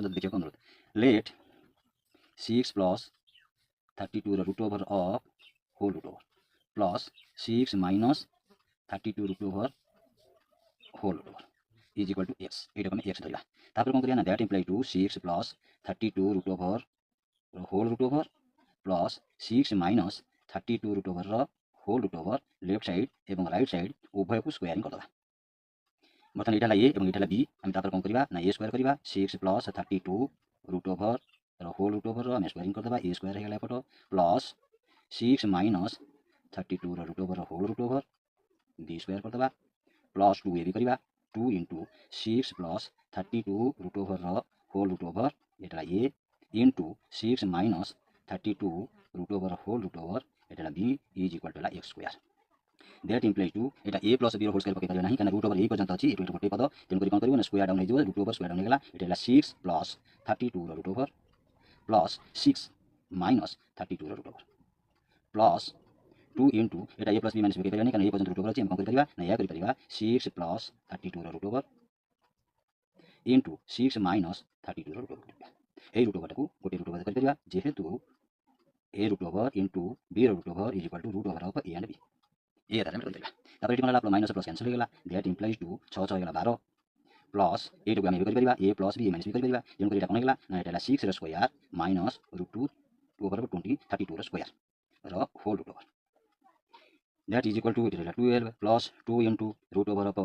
पद्धति देखिए अनुरोध let 6 plus 32 root over of whole root over plus 6 minus 32 root over whole root over is equal to x ये x धरवा तापर कौन करिया ना that imply to 6 plus 32 root over whole root over plus 6 minus 32 root over whole root over left side एवं right side उभय को squaring करदे बर्तमान यहाँ ए और यहाँ बी आम तापर कौन करवा ना ए स्क्वायर करवा 6 plus 32 root over whole root over आम स्क्वायरिंग करदे ए स्क्वायर होगा एपट plus 6 minus 32 root over whole root over B square करदे प्लस 2 ए भी करवा 2 into 6 plus 32 root over whole root over यहाँ A into 6 minus 32 root over whole root over यहाँ B is equal to x square that implies to यहाँ ए plus B whole square पकड़ ना कहीं root over ए पर्यंत अच्छी ये गोटे पद तेणुक कौन कर स्क्वायर डाउन हो रूट ओवर स्क्वायर डाउन होगा यहाँ 6 plus 32 root over plus 6 minus 32 root over plus 2 into यहाँ ए प्लस बी माइनस बी कहीं ए पर्यंत रूट ओवर अच्छी कौन कर ना या 6 plus 32 root over into 6 minus 32 root over এই रूट ओवर को गोटे रूट ओवर कर जेहेतु A root over into B root over is equal to root over of A and B ये आधार में कर ये माइनस प्लस कैंसल होगा दैट इम्प्लाइज टू 6 6 12 प्लस ये आम भी कर ए प्लस बी माइनस भी कर तेणुक कौन होगा ना यहाँ 6 square minus root 2 over 20 32 square whole root over that is equal to 12 plus 2 into root over of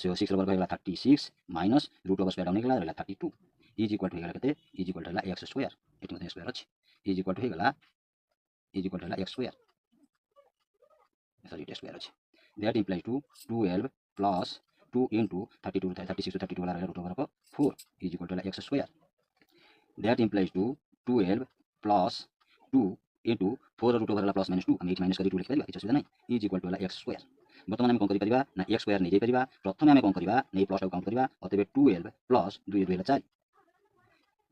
6 वर्ग होगा 36 minus root over square down होगा 32 इज इक्वल टू होगा is equal to x square ये स्क्वायर अच्छे is equal to होगा x square sorry square अच्छे that implies to 12 plus 2 into 32 36 to 32 वाला root over of 4 is equal to x square that implies to 12 plus 2 into 4 root over plus minus 2 आम minus कर 2 लिखिपर किसी असुविधा ना is equal to x square बर्तमान आम कौन कर ना एक्स स्क्वायर नहीं जापर प्रथम आम कौन करवा ना प्लस टाइम काउंट करवा अतएव 12 plus 2 2 4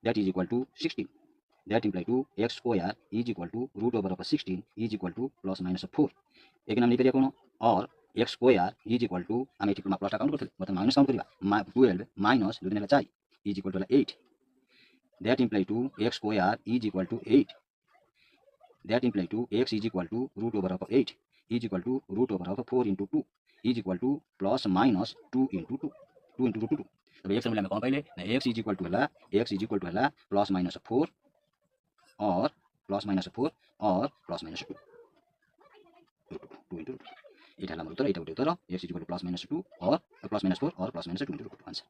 that is equal to 16 that imply to x square is equal to root over of 16 is equal to plus minus 4 एक नाम नहीं कौन और x square is equal to आम ये प्लस काउंट करते बर्तमान माइनस काउंट करवा 12 minus 2 4 is equal to 8 that imply to x square is equal to 8 that imply to x is equal to root over of 8 is equal to root over of 4 into 2 is equal to plus minus 2 into 2 2 into root 2 तब x मूल्य कौन पाइले x is equal to है plus minus 4 और plus minus 4 और plus minus 2 2 into root ये उत्तर ये उत्तर X is equal to plus minus 2 और प्लस माइनस 4 और plus minus 2 into root answer